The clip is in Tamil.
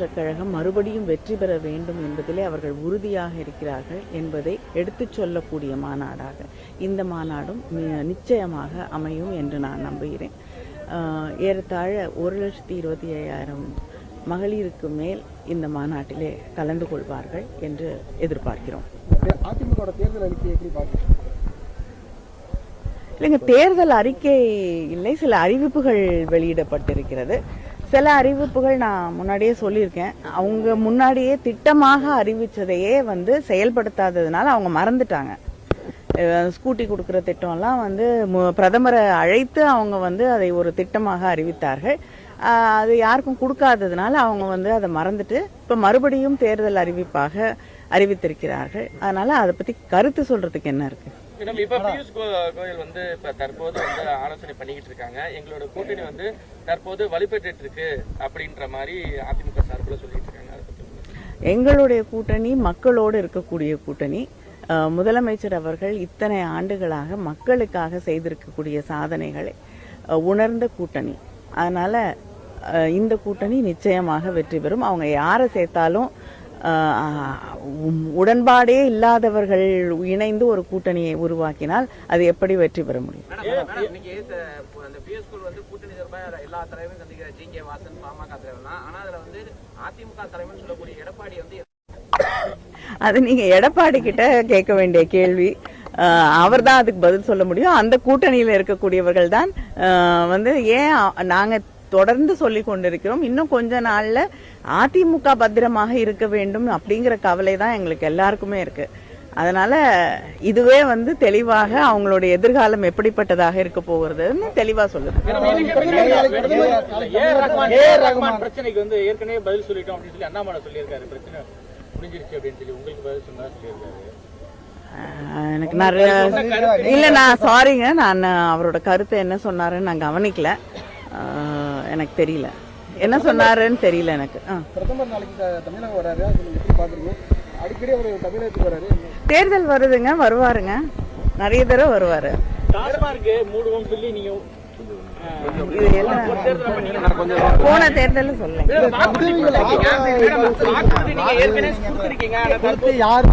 கழகம் மறுபடியும் வெற்றி பெற வேண்டும் என்பதிலே அவர்கள் உறுதியாக இருக்கிறார்கள் என்பதை எடுத்துச் சொல்லக்கூடிய மாநாடாக இந்த மாநாடும் நிச்சயமாக அமையும் என்று நான் நம்புகிறேன். ஏறத்தாழ 1,25,000 மகளிருக்கு மேல் இந்த மாநாட்டிலே கலந்து கொள்வார்கள் என்று எதிர்பார்க்கிறோம். அதிமுக தேர்தல் அறிக்கை எப்படி பார்க்கிறீங்க? இல்லைங்க, தேர்தல் அறிக்கை இல்லை, சில அறிவிப்புகள் வெளியிடப்பட்டிருக்கிறது. சில அறிவிப்புகள் நான் முன்னாடியே சொல்லியிருக்கேன். அவங்க முன்னாடியே திட்டமாக அறிவிச்சதையே செயல்படுத்தாததுனால அவங்க மறந்துட்டாங்க. ஸ்கூட்டி கொடுக்குற திட்டம்லாம் பிரதமரை அழைத்து அவங்க அதை ஒரு திட்டமாக அறிவித்தார்கள். அது யாருக்கும் கொடுக்காததுனால அவங்க அதை மறந்துட்டு இப்போ மறுபடியும் தேர்தல் அறிவிப்பாக அறிவித்திருக்கிறார்கள். அதனால அதை பற்றி கருத்து சொல்றதுக்கு என்ன இருக்கு? இப்ப பியூஷ் கோயல் இப்ப தற்போது ஆலோசனை பண்ணிக்கிட்டு இருக்காங்க. எங்களோட கூட்டணி தற்போது வலுப்பெற்று இருக்கு அப்படின்ற மாதிரி அதிமுக சார்பில் சொல்லிட்டு இருக்காங்க. எங்களுடைய கூட்டணி மக்களோடு இருக்கக்கூடிய கூட்டணி. முதலமைச்சர் அவர்கள் இத்தனை ஆண்டுகளாக மக்களுக்காக செய்திருக்கக்கூடிய சாதனைகளை உணர்ந்த கூட்டணி. அதனால இந்த கூட்டணி நிச்சயமாக வெற்றி பெறும். அவங்க யாரை சேர்த்தாலும் உடன்பாடே இல்லாதவர்கள் இணைந்து ஒரு கூட்டணியை உருவாக்கினால் அது எப்படி வெற்றி பெற முடியும்? அது நீங்க எடப்பாடி கிட்ட கேட்க வேண்டிய கேள்வி. அவர் தான் அதுக்கு பதில் சொல்ல முடியும். அந்த கூட்டணியில இருக்கக்கூடியவர்கள் தான் ஏன் நாங்க தொடர்ந்து சொல்லி கொண்டிருக்கிறோம். இன்னும் கொஞ்ச நாள்ல அதிமுக பத்திரமாக இருக்க வேண்டும் அப்படிங்கிற கவலை தான் எங்களுக்கு எல்லாருக்குமே இருக்கு. அதனால இதுவே தெளிவாக அவங்களுடைய எதிர்காலம் எப்படிப்பட்டதாக இருக்க போகிறதுன்னு தெளிவா சொல்லுது. பிரச்சனைக்கு ஏற்கனவே பதில் சொல்லிட்டோம் அப்படின்னு சொல்லி அண்ணாமலை சொல்லியிருக்காரு. பிரச்சனை முடிஞ்சிருச்சு அப்படின்னு சொல்லி உங்களுக்கு பதில் சொன்னா சொல்லியிருக்காரு. எனக்கு நிறைய இல்ல, நான் சாரிங்க, நான் அவரோட கருத்தை என்ன சொன்னாருன்னு நான் கவனிக்கல. எனக்கு தெரியல என்ன சொன்னாருன்னு தெரியல எனக்கு. பிரதமர் நாளைக்கு தமிழகம் வராரு, எப்படி பாக்குறீங்க? அடிக்கடி அவர் தமிழகத்துக்கு வராரு. தேர்தல் வருதுங்க, வருவாருங்க, நிறைய தடவை வருவாரு. இது என்ன போன தேர்தல் சொல்லுங்க. யாரு